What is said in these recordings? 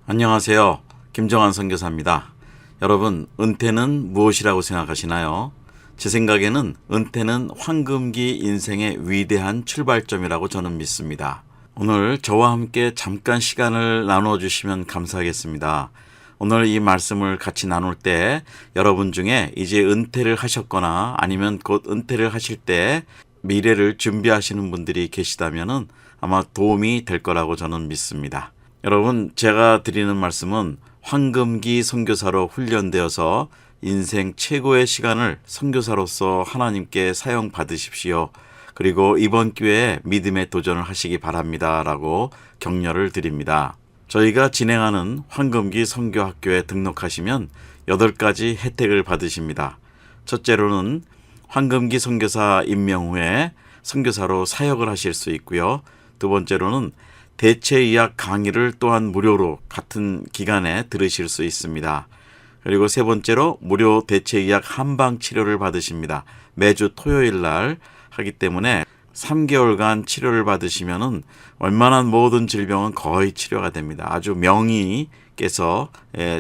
안녕하세요. 김정환 선교사입니다. 여러분, 은퇴는 무엇이라고 생각하시나요? 제 생각에는 은퇴는 황금기 인생의 위대한 출발점이라고 저는 믿습니다. 오늘 저와 함께 잠깐 시간을 나눠주시면 감사하겠습니다. 오늘 이 말씀을 같이 나눌 때 여러분 중에 이제 은퇴를 하셨거나 아니면 곧 은퇴를 하실 때 미래를 준비하시는 분들이 계시다면 아마 도움이 될 거라고 저는 믿습니다. 여러분, 제가 드리는 말씀은 황금기 선교사로 훈련되어서 인생 최고의 시간을 선교사로서 하나님께 사용 받으십시오. 그리고 이번 기회에 믿음의 도전을 하시기 바랍니다. 라고 격려를 드립니다. 저희가 진행하는 황금기 선교학교에 등록하시면 8가지 혜택을 받으십니다. 첫째로는 황금기 선교사 임명 후에 선교사로 사역을 하실 수 있고요. 두 번째로는 대체의학 강의를 또한 무료로 같은 기간에 들으실 수 있습니다. 그리고 세 번째로 무료 대체의학 한방 치료를 받으십니다. 매주 토요일 날 하기 때문에 3개월간 치료를 받으시면은 웬만한 모든 질병은 거의 치료가 됩니다. 아주 명의께서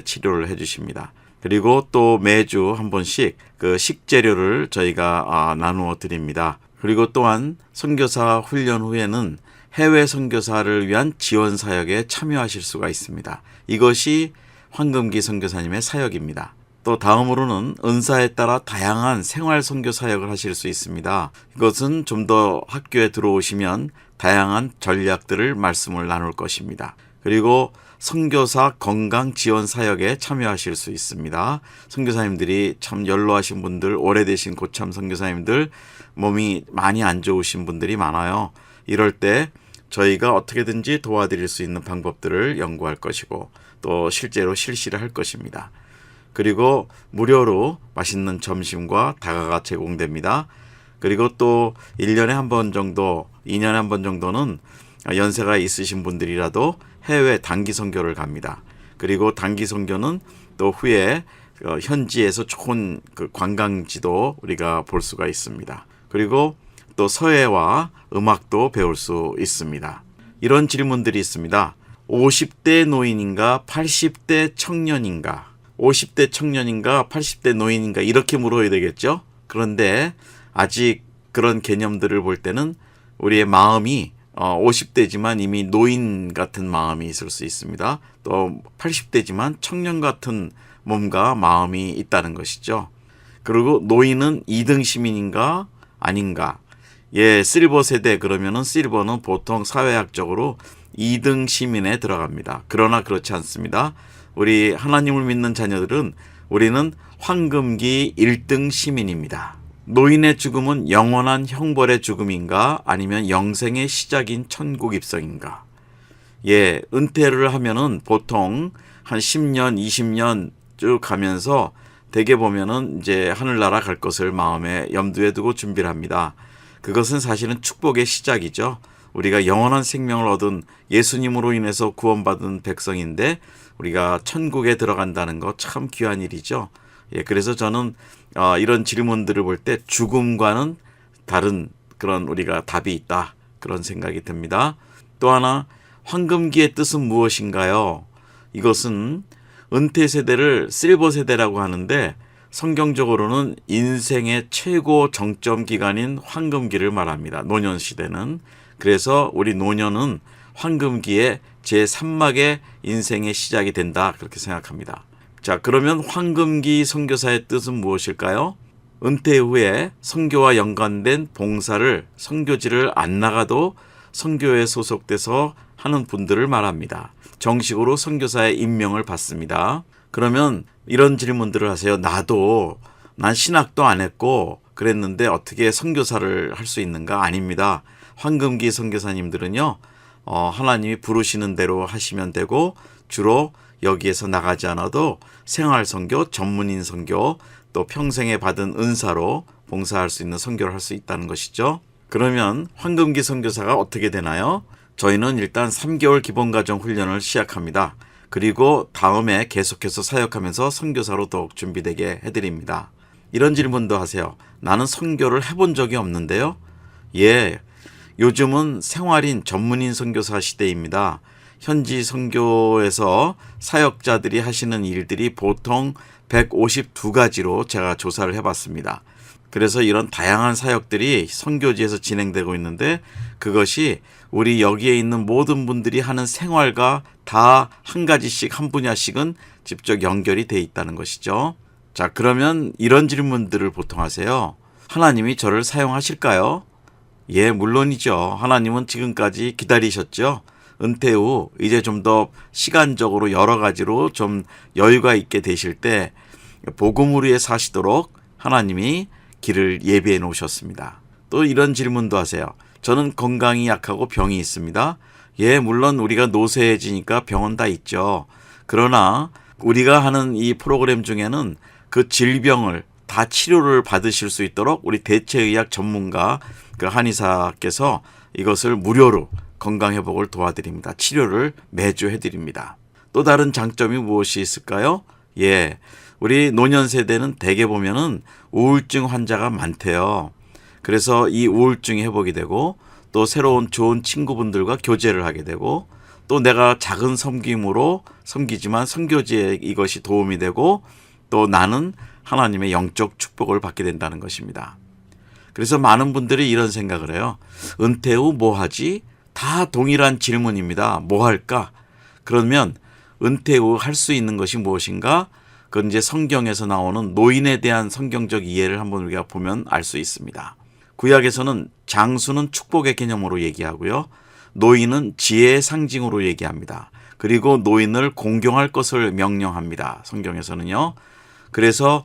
치료를 해주십니다. 그리고 또 매주 한 번씩 그 식재료를 저희가 나누어 드립니다. 그리고 또한 선교사 훈련 후에는 해외 선교사를 위한 지원 사역에 참여하실 수가 있습니다. 이것이 황금기 선교사님의 사역입니다. 또 다음으로는 은사에 따라 다양한 생활 선교 사역을 하실 수 있습니다. 이것은 좀 더 학교에 들어오시면 다양한 전략들을 말씀을 나눌 것입니다. 그리고 선교사 건강 지원 사역에 참여하실 수 있습니다. 선교사님들이 참 연로하신 분들, 오래되신 고참 선교사님들, 몸이 많이 안 좋으신 분들이 많아요. 이럴 때 저희가 어떻게든지 도와드릴 수 있는 방법들을 연구할 것이고 또 실제로 실시를 할 것입니다. 그리고 무료로 맛있는 점심과 다가가 제공됩니다. 그리고 또 1년에 한 번 정도, 2년에 한 번 정도는 연세가 있으신 분들이라도 해외 단기 선교를 갑니다. 그리고 단기 선교는 또 후에 현지에서 좋은 그 관광지도 우리가 볼 수가 있습니다. 그리고 또 서예와 음악도 배울 수 있습니다. 이런 질문들이 있습니다. 50대 노인인가 80대 청년인가 50대 청년인가 80대 노인인가 이렇게 물어야 되겠죠. 그런데 아직 그런 개념들을 볼 때는 우리의 마음이 50대지만 이미 노인 같은 마음이 있을 수 있습니다. 또 80대지만 청년 같은 몸과 마음이 있다는 것이죠. 그리고 노인은 2등 시민인가 아닌가. 실버 세대 그러면은 실버는 보통 사회학적으로 2등 시민에 들어갑니다. 그러나 그렇지 않습니다. 우리 하나님을 믿는 자녀들은 우리는 황금기 1등 시민입니다. 노인의 죽음은 영원한 형벌의 죽음인가 아니면 영생의 시작인 천국 입성인가. 은퇴를 하면은 보통 한 10년, 20년 쭉 가면서 대개 보면은 이제 하늘나라 갈 것을 마음에 염두에 두고 준비를 합니다. 그것은 사실은 축복의 시작이죠. 우리가 영원한 생명을 얻은 예수님으로 인해서 구원받은 백성인데 우리가 천국에 들어간다는 거 참 귀한 일이죠. 그래서 저는 이런 질문들을 볼 때 죽음과는 다른 그런 우리가 답이 있다. 그런 생각이 듭니다. 또 하나, 황금기의 뜻은 무엇인가요? 이것은 은퇴 세대를 실버 세대라고 하는데 성경적으로는 인생의 최고 정점 기간인 황금기를 말합니다. 노년 시대는. 그래서 우리 노년은 황금기의 제3막의 인생의 시작이 된다. 그렇게 생각합니다. 자, 그러면 황금기 선교사의 뜻은 무엇일까요? 은퇴 후에 선교와 연관된 봉사를 선교지를 안 나가도 선교에 소속돼서 하는 분들을 말합니다. 정식으로 선교사의 임명을 받습니다. 그러면 이런 질문들을 하세요. 난 신학도 안 했고 그랬는데 어떻게 선교사를 할 수 있는가? 아닙니다. 황금기 선교사님들은요. 하나님이 부르시는 대로 하시면 되고 주로 여기에서 나가지 않아도 생활 선교, 전문인 선교, 또 평생에 받은 은사로 봉사할 수 있는 선교를 할 수 있다는 것이죠. 그러면 황금기 선교사가 어떻게 되나요? 저희는 일단 3개월 기본과정 훈련을 시작합니다. 그리고 다음에 계속해서 사역하면서 선교사로 더욱 준비되게 해드립니다. 이런 질문도 하세요. 나는 선교를 해본 적이 없는데요. 요즘은 생활인 전문인 선교사 시대입니다. 현지 선교에서 사역자들이 하시는 일들이 보통 152가지로 제가 조사를 해봤습니다. 그래서 이런 다양한 사역들이 선교지에서 진행되고 있는데 그것이 우리 여기에 있는 모든 분들이 하는 생활과 다 한 가지씩 한 분야씩은 직접 연결이 돼 있다는 것이죠. 자, 그러면 이런 질문들을 보통 하세요. 하나님이 저를 사용하실까요? 예, 물론이죠. 하나님은 지금까지 기다리셨죠. 은퇴 후 이제 좀 더 시간적으로 여러 가지로 좀 여유가 있게 되실 때 복음을 위해 사시도록 하나님이 길을 예비해 놓으셨습니다. 또 이런 질문도 하세요. 저는 건강이 약하고 병이 있습니다. 예, 물론 우리가 노쇠해지니까 병은 다 있죠. 그러나 우리가 하는 이 프로그램 중에는 그 질병을 다 치료를 받으실 수 있도록 우리 대체의학 전문가 그 한의사께서 이것을 무료로 건강회복을 도와드립니다. 치료를 매주 해드립니다. 또 다른 장점이 무엇이 있을까요? 예, 우리 노년 세대는 대개 보면은 우울증 환자가 많대요. 그래서 이 우울증이 회복이 되고 또 새로운 좋은 친구분들과 교제를 하게 되고 또 내가 작은 섬김으로 섬기지만 선교지에 이것이 도움이 되고 또 나는 하나님의 영적 축복을 받게 된다는 것입니다. 그래서 많은 분들이 이런 생각을 해요. 은퇴 후 뭐 하지? 다 동일한 질문입니다. 뭐 할까? 그러면 은퇴 후 할 수 있는 것이 무엇인가? 그건 이제 성경에서 나오는 노인에 대한 성경적 이해를 한번 우리가 보면 알 수 있습니다. 구약에서는 장수는 축복의 개념으로 얘기하고요. 노인은 지혜의 상징으로 얘기합니다. 그리고 노인을 공경할 것을 명령합니다. 성경에서는요. 그래서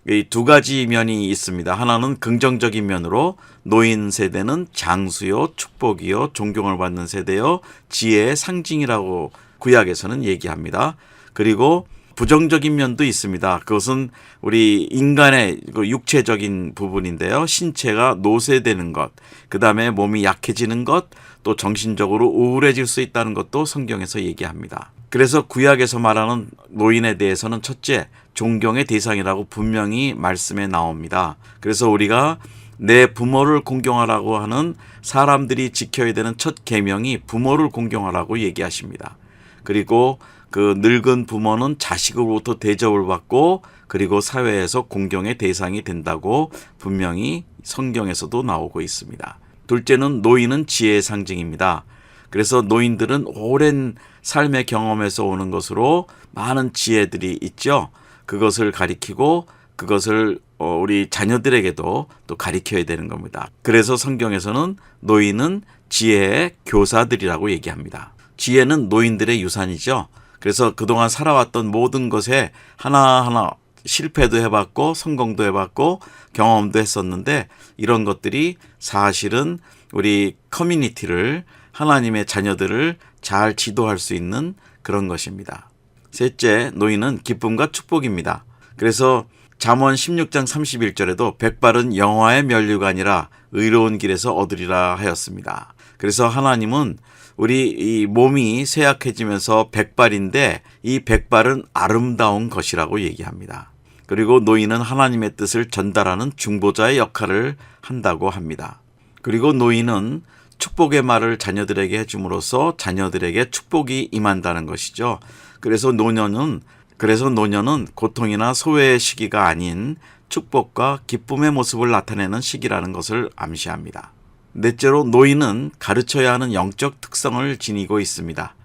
이 두 가지 면이 있습니다. 하나는 긍정적인 면으로 노인 세대는 장수요, 축복이요, 존경을 받는 세대요, 지혜의 상징이라고 구약에서는 얘기합니다. 그리고 부정적인 면도 있습니다. 그것은 우리 인간의 육체적인 부분인데요. 신체가 노쇠되는 것, 그 다음에 몸이 약해지는 것, 또 정신적으로 우울해질 수 있다는 것도 성경에서 얘기합니다. 그래서 구약에서 말하는 노인에 대해서는 첫째, 존경의 대상이라고 분명히 말씀에 나옵니다. 그래서 우리가 내 부모를 공경하라고 하는 사람들이 지켜야 되는 첫 계명이 부모를 공경하라고 얘기하십니다. 그리고 그 늙은 부모는 자식으로부터 대접을 받고 그리고 사회에서 공경의 대상이 된다고 분명히 성경에서도 나오고 있습니다. 둘째는 노인은 지혜의 상징입니다. 그래서 노인들은 오랜 삶의 경험에서 오는 것으로 많은 지혜들이 있죠. 그것을 가리키고 그것을 우리 자녀들에게도 또 가리켜야 되는 겁니다. 그래서 성경에서는 노인은 지혜의 교사들이라고 얘기합니다. 지혜는 노인들의 유산이죠. 그래서 그동안 살아왔던 모든 것에 하나하나 실패도 해봤고 성공도 해봤고 경험도 했었는데 이런 것들이 사실은 우리 커뮤니티를 하나님의 자녀들을 잘 지도할 수 있는 그런 것입니다. 셋째, 노인은 기쁨과 축복입니다. 그래서 잠언 16장 31절에도 백발은 영화의 면류가 아니라 의로운 길에서 얻으리라 하였습니다. 그래서 하나님은 우리 이 몸이 쇠약해지면서 백발인데 이 백발은 아름다운 것이라고 얘기합니다. 그리고 노인은 하나님의 뜻을 전달하는 중보자의 역할을 한다고 합니다. 그리고 노인은 축복의 말을 자녀들에게 해줌으로써 자녀들에게 축복이 임한다는 것이죠. 그래서 노년은 고통이나 소외의 시기가 아닌 축복과 기쁨의 모습을 나타내는 시기라는 것을 암시합니다. 넷째로 노인은 가르쳐야 하는 영적 특성을 지니고 있습니다.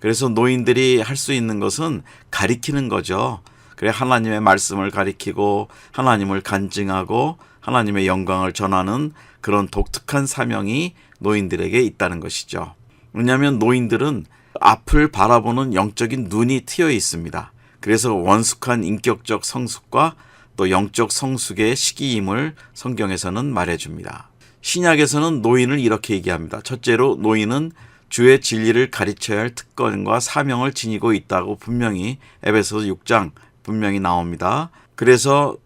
그래서 노인들이 할 수 있는 것은 가리키는 거죠. 그래 하나님의 말씀을 가리키고 하나님을 간증하고 하나님의 영광을 전하는 그런 독특한 사명이 노인들에게 있다는 것이죠. 왜냐하면 노인들은 앞을 바라보는 영적인 눈이 트여 있습니다. 그래서 원숙한 인격적 성숙과 또 영적 성숙의 시기임을 성경에서는 말해줍니다. 신약에서는 노인을 이렇게 얘기합니다. 첫째로 노인은 주의 진리를 가르쳐야 할 특권과 사명을 지니고 있다고 분명히 에베소서 6장 분명히 나옵니다. 그래서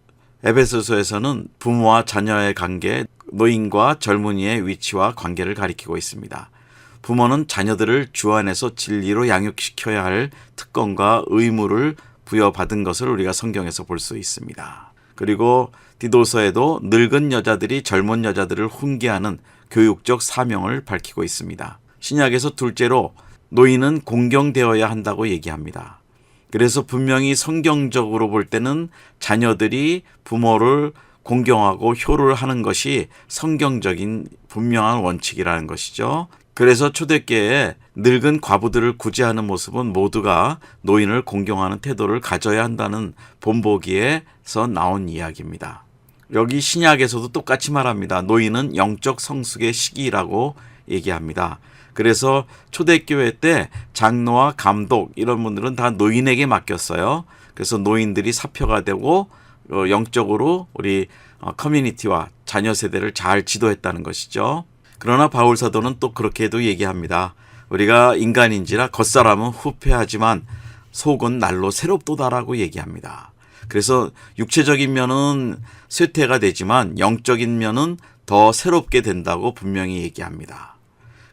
에베소서에서는 부모와 자녀의 관계, 노인과 젊은이의 위치와 관계를 가리키고 있습니다. 부모는 자녀들을 주 안에서 진리로 양육시켜야 할 특권과 의무를 부여받은 것을 우리가 성경에서 볼 수 있습니다. 그리고 디도서에도 늙은 여자들이 젊은 여자들을 훈계하는 교육적 사명을 밝히고 있습니다. 신약에서 둘째로 노인은 공경되어야 한다고 얘기합니다. 그래서 분명히 성경적으로 볼 때는 자녀들이 부모를 공경하고 효를 하는 것이 성경적인 분명한 원칙이라는 것이죠. 그래서 초대교회에 늙은 과부들을 구제하는 모습은 모두가 노인을 공경하는 태도를 가져야 한다는 본보기에서 나온 이야기입니다. 여기 신약에서도 똑같이 말합니다. 노인은 영적 성숙의 시기라고 얘기합니다. 그래서 초대교회 때 장로와 감독 이런 분들은 다 노인에게 맡겼어요. 그래서 노인들이 사표가 되고 영적으로 우리 커뮤니티와 자녀 세대를 잘 지도했다는 것이죠. 그러나 바울 사도는 또 그렇게도 얘기합니다. 우리가 인간인지라 겉사람은 후패하지만 속은 날로 새롭도다라고 얘기합니다. 그래서 육체적인 면은 쇠퇴가 되지만 영적인 면은 더 새롭게 된다고 분명히 얘기합니다.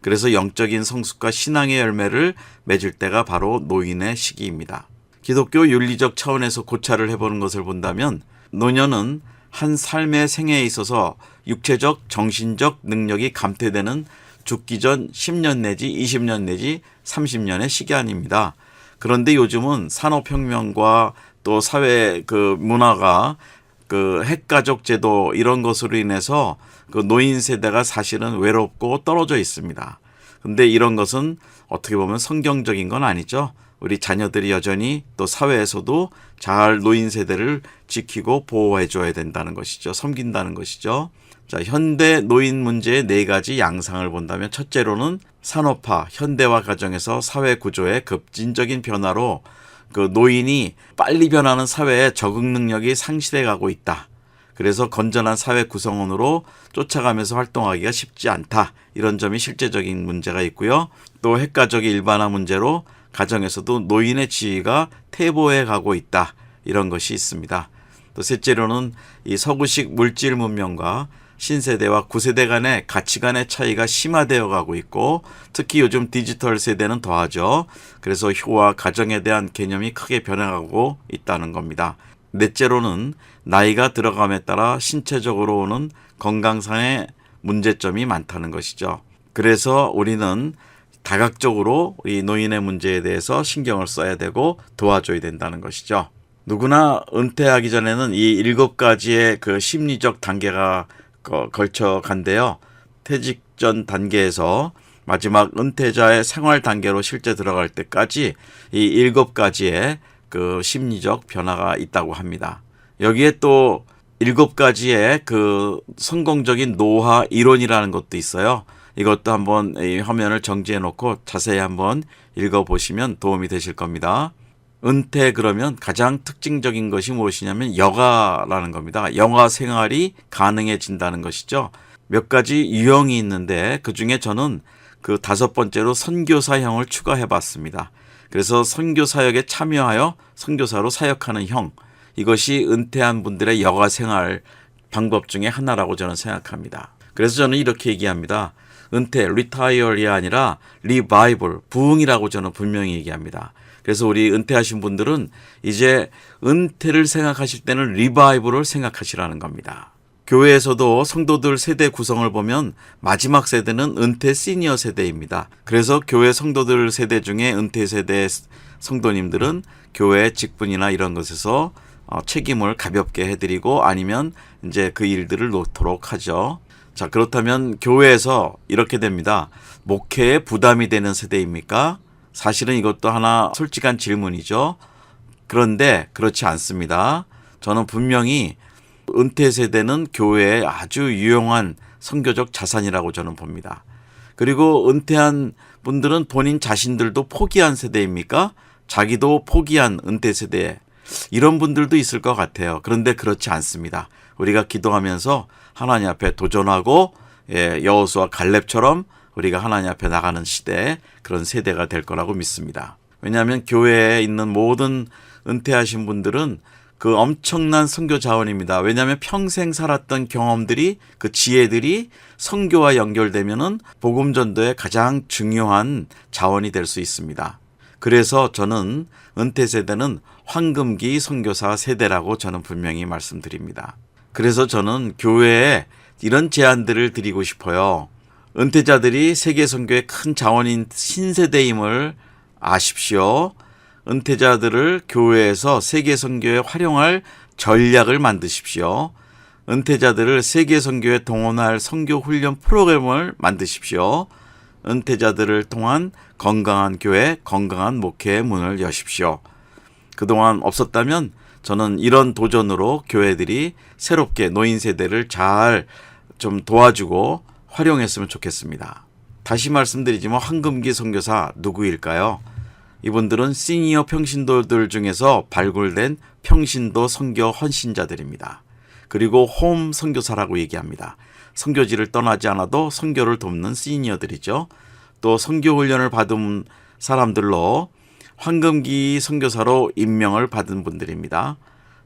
그래서 영적인 성숙과 신앙의 열매를 맺을 때가 바로 노인의 시기입니다. 기독교 윤리적 차원에서 고찰을 해보는 것을 본다면 노년은 한 삶의 생애에 있어서 육체적, 정신적 능력이 감퇴되는 죽기 전 10년 내지 20년 내지 30년의 시간입니다. 그런데 요즘은 산업혁명과 또 사회 문화가 핵가족 제도 이런 것으로 인해서 노인 세대가 사실은 외롭고 떨어져 있습니다. 근데 이런 것은 어떻게 보면 성경적인 건 아니죠. 우리 자녀들이 여전히 또 사회에서도 잘 노인 세대를 지키고 보호해 줘야 된다는 것이죠. 섬긴다는 것이죠. 자, 현대 노인 문제의 4가지 양상을 본다면 첫째로는 산업화, 현대화 과정에서 사회 구조의 급진적인 변화로 노인이 빨리 변하는 사회에 적응 능력이 상실해 가고 있다. 그래서 건전한 사회 구성원으로 쫓아가면서 활동하기가 쉽지 않다. 이런 점이 실제적인 문제가 있고요. 또 핵가족의 일반화 문제로 가정에서도 노인의 지위가 퇴보해 가고 있다. 이런 것이 있습니다. 또 셋째로는 이 서구식 물질 문명과 신세대와 구세대 간의 가치관의 차이가 심화되어 가고 있고 특히 요즘 디지털 세대는 더하죠. 그래서 효와 가정에 대한 개념이 크게 변해가고 있다는 겁니다. 넷째로는 나이가 들어감에 따라 신체적으로 오는 건강상의 문제점이 많다는 것이죠. 그래서 우리는 다각적으로 이 노인의 문제에 대해서 신경을 써야 되고 도와줘야 된다는 것이죠. 누구나 은퇴하기 전에는 이 7가지의 심리적 단계가 걸쳐 간대요. 퇴직 전 단계에서 마지막 은퇴자의 생활 단계로 실제 들어갈 때까지 이 7가지의 심리적 변화가 있다고 합니다. 여기에 또 7가지의 성공적인 노화 이론이라는 것도 있어요. 이것도 한번 이 화면을 정지해 놓고 자세히 한번 읽어보시면 도움이 되실 겁니다. 은퇴 그러면 가장 특징적인 것이 무엇이냐면 여가라는 겁니다. 여가 생활이 가능해진다는 것이죠. 몇 가지 유형이 있는데 그중에 저는 5번째로 선교사형을 추가해 봤습니다. 그래서 선교사역에 참여하여 선교사로 사역하는 형, 이것이 은퇴한 분들의 여가 생활 방법 중에 하나라고 저는 생각합니다. 그래서 저는 이렇게 얘기합니다. 은퇴, 리타이어이 아니라 리바이벌, 부흥이라고 저는 분명히 얘기합니다. 그래서 우리 은퇴하신 분들은 이제 은퇴를 생각하실 때는 리바이벌을 생각하시라는 겁니다. 교회에서도 성도들 세대 구성을 보면 마지막 세대는 은퇴 시니어 세대입니다. 그래서 교회 성도들 세대 중에 은퇴 세대 성도님들은 교회 직분이나 이런 것에서 책임을 가볍게 해드리고 아니면 이제 그 일들을 놓도록 하죠. 자, 그렇다면 교회에서 이렇게 됩니다. 목회에 부담이 되는 세대입니까? 사실은 이것도 하나 솔직한 질문이죠. 그런데 그렇지 않습니다. 저는 분명히 은퇴 세대는 교회의 아주 유용한 선교적 자산이라고 저는 봅니다. 그리고 은퇴한 분들은 본인 자신들도 포기한 세대입니까? 자기도 포기한 은퇴 세대, 이런 분들도 있을 것 같아요. 그런데 그렇지 않습니다. 우리가 기도하면서 하나님 앞에 도전하고 여호수아 갈렙처럼 우리가 하나님 앞에 나가는 시대, 그런 세대가 될 거라고 믿습니다. 왜냐하면 교회에 있는 모든 은퇴하신 분들은 엄청난 선교 자원입니다. 왜냐하면 평생 살았던 경험들이, 지혜들이 선교와 연결되면은 복음 전도의 가장 중요한 자원이 될 수 있습니다. 그래서 저는 은퇴 세대는 황금기 선교사 세대라고 저는 분명히 말씀드립니다. 그래서 저는 교회에 이런 제안들을 드리고 싶어요. 은퇴자들이 세계 선교의 큰 자원인 신세대임을 아십시오. 은퇴자들을 교회에서 세계 선교에 활용할 전략을 만드십시오. 은퇴자들을 세계 선교에 동원할 선교 훈련 프로그램을 만드십시오. 은퇴자들을 통한 건강한 교회, 건강한 목회의 문을 여십시오. 그동안 없었다면 저는 이런 도전으로 교회들이 새롭게 노인 세대를 잘 좀 도와주고 활용했으면 좋겠습니다. 다시 말씀드리지만 황금기 선교사 누구일까요? 이분들은 시니어 평신도들 중에서 발굴된 평신도 선교 헌신자들입니다. 그리고 홈 선교사라고 얘기합니다. 선교지를 떠나지 않아도 선교를 돕는 시니어들이죠. 또 선교 훈련을 받은 사람들로 황금기 선교사로 임명을 받은 분들입니다.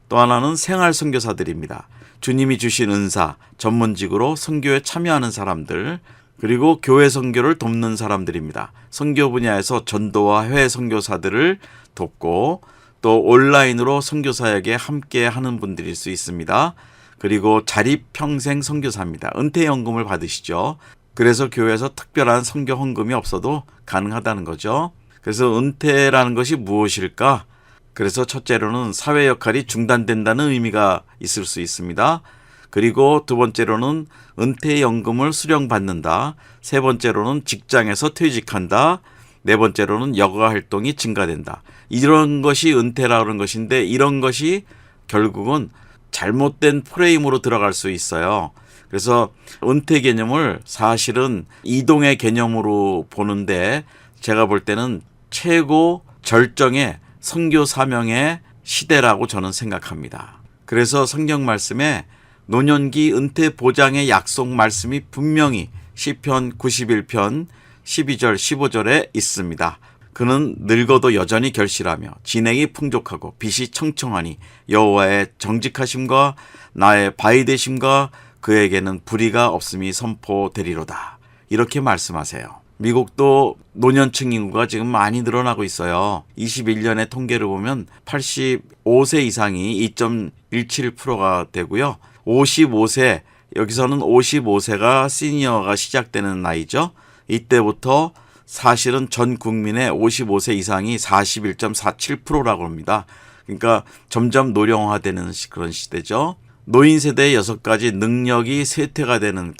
또 하나는 생활 선교사들입니다. 주님이 주신 은사, 전문직으로 선교에 참여하는 사람들, 그리고 교회 선교를 돕는 사람들입니다. 선교 분야에서 전도와 해외 선교사들을 돕고 또 온라인으로 선교사에게 함께 하는 분들일 수 있습니다. 그리고 자립평생 선교사입니다. 은퇴연금을 받으시죠. 그래서 교회에서 특별한 선교 헌금이 없어도 가능하다는 거죠. 그래서 은퇴라는 것이 무엇일까? 그래서 첫째로는 사회 역할이 중단된다는 의미가 있을 수 있습니다. 그리고 두 번째로는 은퇴연금을 수령받는다. 세 번째로는 직장에서 퇴직한다. 네 번째로는 여가 활동이 증가된다. 이런 것이 은퇴라는 것인데 이런 것이 결국은 잘못된 프레임으로 들어갈 수 있어요. 그래서 은퇴 개념을 사실은 이동의 개념으로 보는데 제가 볼 때는 최고 절정의 선교 사명의 시대라고 저는 생각합니다. 그래서 성경 말씀에 노년기 은퇴 보장의 약속 말씀이 분명히 시편 91편 12절 15절에 있습니다. 그는 늙어도 여전히 결실하며 진행이 풍족하고 빛이 청청하니 여호와의 정직하심과 나의 바위 되심과 그에게는 불의가 없음이 선포되리로다. 이렇게 말씀하세요. 미국도 노년층 인구가 지금 많이 늘어나고 있어요. 21년의 통계를 보면 85세 이상이 2.17%가 되고요. 55세, 여기서는 55세가 시니어가 시작되는 나이죠. 이때부터 사실은 전 국민의 55세 이상이 41.47%라고 합니다. 그러니까 점점 노령화되는 그런 시대죠. 노인 세대의 6가지 능력이 쇠퇴가 되는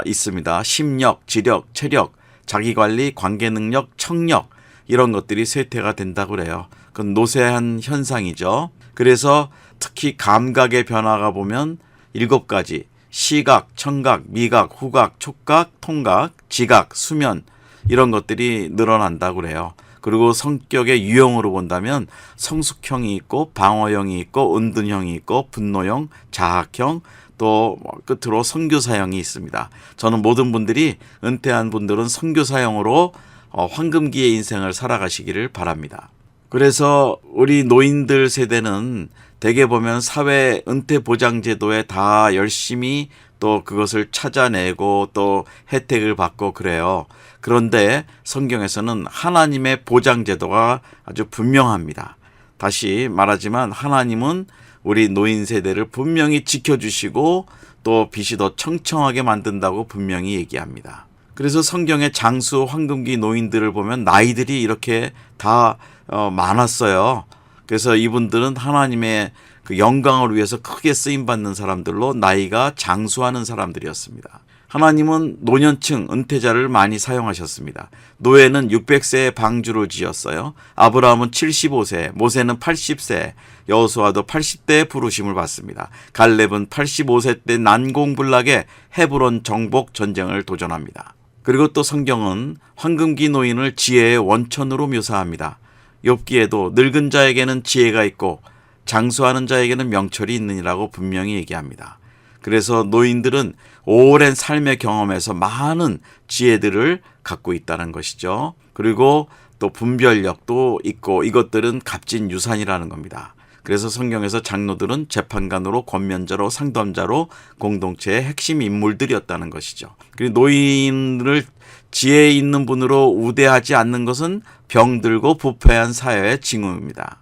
있습니다. 심력, 지력, 체력, 자기관리, 관계능력, 청력 이런 것들이 쇠퇴가 된다고 그래요. 그건 노쇠한 현상이죠. 그래서 특히 감각의 변화가 보면 7가지 시각, 청각, 미각, 후각, 촉각, 통각, 지각, 수면 이런 것들이 늘어난다고 그래요. 그리고 성격의 유형으로 본다면 성숙형이 있고 방어형이 있고 은둔형이 있고 분노형, 자학형 또 끝으로 선교사형이 있습니다. 저는 모든 분들이 은퇴한 분들은 선교사형으로 황금기의 인생을 살아가시기를 바랍니다. 그래서 우리 노인들 세대는 대개 보면 사회 은퇴 보장 제도에 다 열심히 또 그것을 찾아내고 또 혜택을 받고 그래요. 그런데 성경에서는 하나님의 보장 제도가 아주 분명합니다. 다시 말하지만 하나님은 우리 노인 세대를 분명히 지켜주시고 또 빛이 더 청청하게 만든다고 분명히 얘기합니다. 그래서 성경의 장수 황금기 노인들을 보면 나이들이 이렇게 다 많았어요. 그래서 이분들은 하나님의 그 영광을 위해서 크게 쓰임받는 사람들로 나이가 장수하는 사람들이었습니다. 하나님은 노년층 은퇴자를 많이 사용하셨습니다. 노예는 600세에 방주를 지었어요. 아브라함은 75세, 모세는 80세, 여호수아도 80대에 부르심을 받습니다. 갈렙은 85세 때 난공불락의 헤브론 정복 전쟁을 도전합니다. 그리고 또 성경은 황금기 노인을 지혜의 원천으로 묘사합니다. 욥기에도 늙은 자에게는 지혜가 있고 장수하는 자에게는 명철이 있느니라고 분명히 얘기합니다. 그래서 노인들은 오랜 삶의 경험에서 많은 지혜들을 갖고 있다는 것이죠. 그리고 또 분별력도 있고 이것들은 값진 유산이라는 겁니다. 그래서 성경에서 장로들은 재판관으로 권면자로 상담자로 공동체의 핵심 인물들이었다는 것이죠. 그리고 노인을 지혜 있는 분으로 우대하지 않는 것은 병들고 부패한 사회의 징후입니다.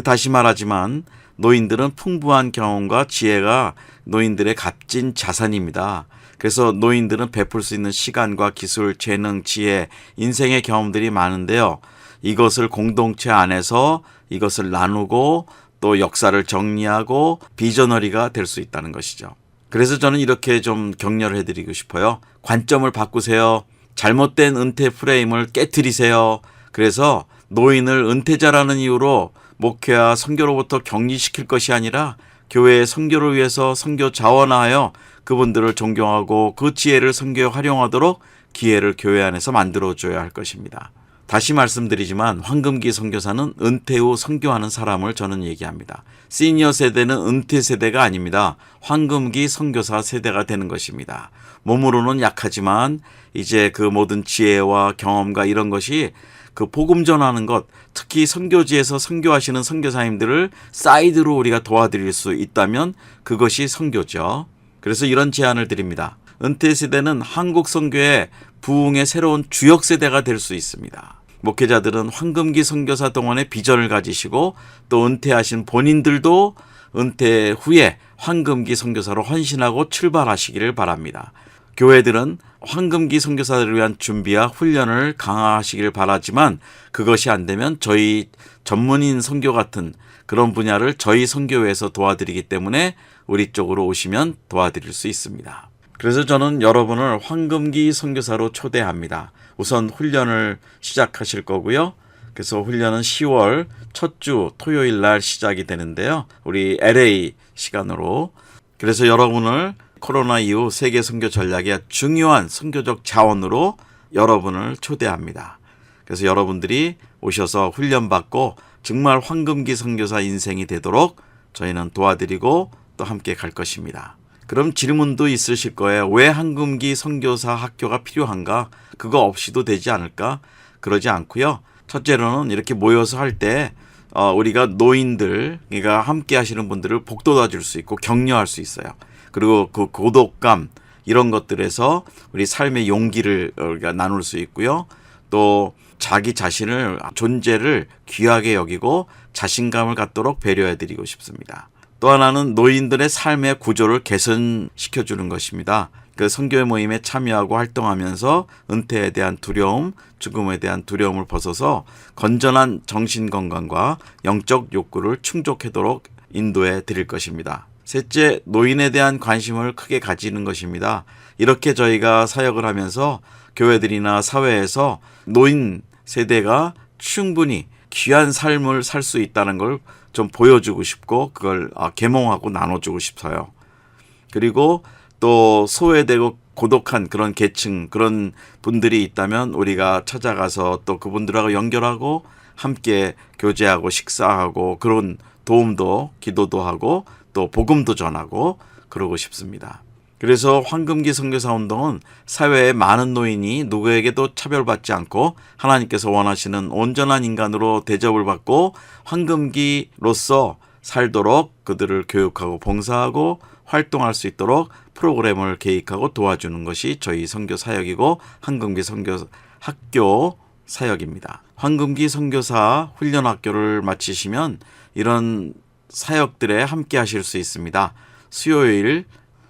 다시 말하지만 노인들은 풍부한 경험과 지혜가 노인들의 값진 자산입니다. 그래서 노인들은 베풀 수 있는 시간과 기술, 재능, 지혜, 인생의 경험들이 많은데요. 이것을 공동체 안에서 이것을 나누고 또 역사를 정리하고 비저너리가 될 수 있다는 것이죠. 그래서 저는 이렇게 좀 격려를 해드리고 싶어요. 관점을 바꾸세요. 잘못된 은퇴 프레임을 깨트리세요. 그래서 노인을 은퇴자라는 이유로 목회와 선교로부터 격리시킬 것이 아니라 교회의 선교를 위해서 선교 자원화하여 그분들을 존경하고 그 지혜를 선교에 활용하도록 기회를 교회 안에서 만들어줘야 할 것입니다. 다시 말씀드리지만 황금기 선교사는 은퇴 후 선교하는 사람을 저는 얘기합니다. 시니어 세대는 은퇴 세대가 아닙니다. 황금기 선교사 세대가 되는 것입니다. 몸으로는 약하지만 이제 그 모든 지혜와 경험과 이런 것이 그 복음 전하는 것, 특히 선교지에서 선교하시는 선교사님들을 사이드로 우리가 도와드릴 수 있다면 그것이 선교죠. 그래서 이런 제안을 드립니다. 은퇴 세대는 한국 선교의 부흥의 새로운 주역 세대가 될 수 있습니다. 목회자들은 황금기 선교사 동안의 비전을 가지시고 또 은퇴하신 본인들도 은퇴 후에 황금기 선교사로 헌신하고 출발하시기를 바랍니다. 교회들은 황금기 선교사들을 위한 준비와 훈련을 강화하시기를 바라지만 그것이 안 되면 저희 전문인 선교 같은 그런 분야를 저희 선교회에서 도와드리기 때문에 우리 쪽으로 오시면 도와드릴 수 있습니다. 그래서 저는 여러분을 황금기 선교사로 초대합니다. 우선 훈련을 시작하실 거고요. 그래서 훈련은 10월 첫 주 토요일 날 시작이 되는데요. 우리 LA 시간으로. 그래서 여러분을 코로나 이후 세계 선교 전략의 중요한 선교적 자원으로 여러분을 초대합니다. 그래서 여러분들이 오셔서 훈련받고 정말 황금기 선교사 인생이 되도록 저희는 도와드리고 또 함께 갈 것입니다. 그럼 질문도 있으실 거예요. 왜 황금기 선교사 학교가 필요한가? 그거 없이도 되지 않을까? 그러지 않고요. 첫째로는 이렇게 모여서 할 때 우리가 노인들, 그러니까 함께 하시는 분들을 복돋아 줄 수 있고 격려할 수 있어요. 그리고 그 고독감 이런 것들에서 우리 삶의 용기를 우리가 나눌 수 있고요. 또 자기 자신을 존재를 귀하게 여기고 자신감을 갖도록 배려해 드리고 싶습니다. 또 하나는 노인들의 삶의 구조를 개선시켜 주는 것입니다. 그 선교회 모임에 참여하고 활동하면서 은퇴에 대한 두려움, 죽음에 대한 두려움을 벗어서 건전한 정신건강과 영적 욕구를 충족하도록 인도해 드릴 것입니다. 셋째, 노인에 대한 관심을 크게 가지는 것입니다. 이렇게 저희가 사역을 하면서 교회들이나 사회에서 노인 세대가 충분히 귀한 삶을 살 수 있다는 걸 좀 보여주고 싶고 그걸 계몽하고 나눠주고 싶어요. 그리고 또 소외되고 고독한 그런 계층, 그런 분들이 있다면 우리가 찾아가서 또 그분들하고 연결하고 함께 교제하고 식사하고 그런 도움도 기도도 하고 또 복음도 전하고 그러고 싶습니다. 그래서 황금기 선교사 운동은 사회의 많은 노인이 누구에게도 차별받지 않고 하나님께서 원하시는 온전한 인간으로 대접을 받고 황금기로서 살도록 그들을 교육하고 봉사하고 활동할 수 있도록 프로그램을 계획하고 도와주는 것이 저희 선교 사역이고 황금기 선교 학교 사역입니다. 황금기 선교사 훈련 학교를 마치시면 이런 사역들에 함께 하실 수 있습니다. 수요일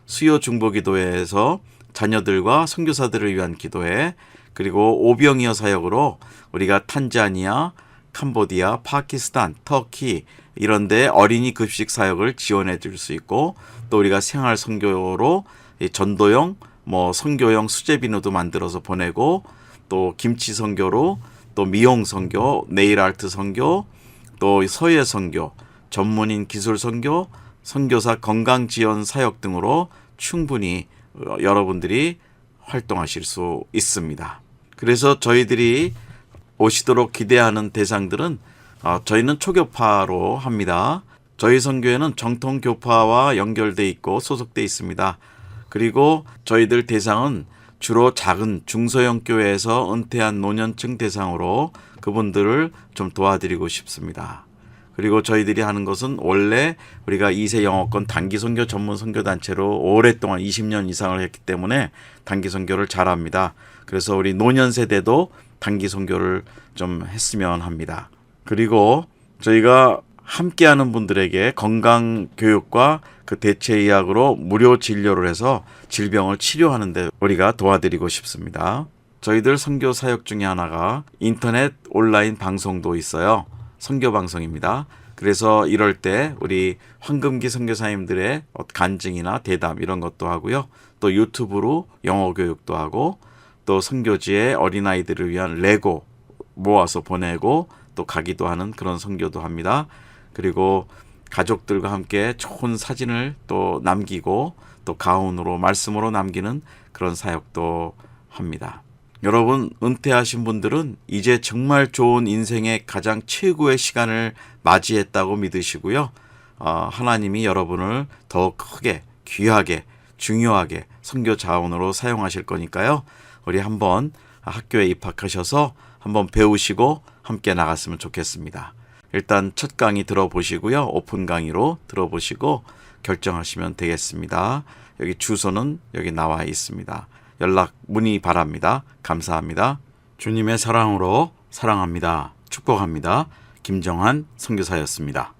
수요 중보기도회에서 자녀들과 선교사들을 위한 기도회, 그리고 오병이어 사역으로 우리가 탄자니아, 캄보디아, 파키스탄, 터키 이런 데 어린이 급식 사역을 지원해 줄 수 있고 또 우리가 생활 선교로 전도용, 선교용 수제비누도 만들어서 보내고 또 김치 선교로 또 미용 선교, 네일 아트 선교, 또 서예 선교, 전문인 기술 선교, 선교사 건강 지원 사역 등으로 충분히 여러분들이 활동하실 수 있습니다. 그래서 저희들이 오시도록 기대하는 대상들은 저희는 초교파로 합니다. 저희 선교회는 정통 교파와 연결돼 있고 소속돼 있습니다. 그리고 저희들 대상은 주로 작은 중소형 교회에서 은퇴한 노년층 대상으로 그분들을 좀 도와드리고 싶습니다. 그리고 저희들이 하는 것은 원래 우리가 2세 영어권 단기 선교 전문 선교 단체로 오랫동안 20년 이상을 했기 때문에 단기 선교를 잘합니다. 그래서 우리 노년 세대도 단기 선교를 좀 했으면 합니다. 그리고 저희가 함께하는 분들에게 건강 교육과 그 대체 의학으로 무료 진료를 해서 질병을 치료하는데 우리가 도와드리고 싶습니다. 저희들 선교 사역 중에 하나가 인터넷 온라인 방송도 있어요. 선교 방송입니다. 그래서 이럴 때 우리 황금기 선교사님들의 간증이나 대담 이런 것도 하고요. 또 유튜브로 영어 교육도 하고 또 선교지에 어린아이들을 위한 레고 모아서 보내고 또 가기도 하는 그런 선교도 합니다. 그리고 가족들과 함께 좋은 사진을 또 남기고 또 가운으로 말씀으로 남기는 그런 사역도 합니다. 여러분, 은퇴하신 분들은 이제 정말 좋은 인생의 가장 최고의 시간을 맞이했다고 믿으시고요. 하나님이 여러분을 더 크게, 귀하게, 중요하게 선교 자원으로 사용하실 거니까요. 우리 한번 학교에 입학하셔서 한번 배우시고 함께 나갔으면 좋겠습니다. 일단 첫 강의 들어보시고요. 오픈 강의로 들어보시고 결정하시면 되겠습니다. 여기 주소는 여기 나와 있습니다. 연락 문의 바랍니다. 감사합니다. 주님의 사랑으로 사랑합니다. 축복합니다. 김정한 선교사였습니다.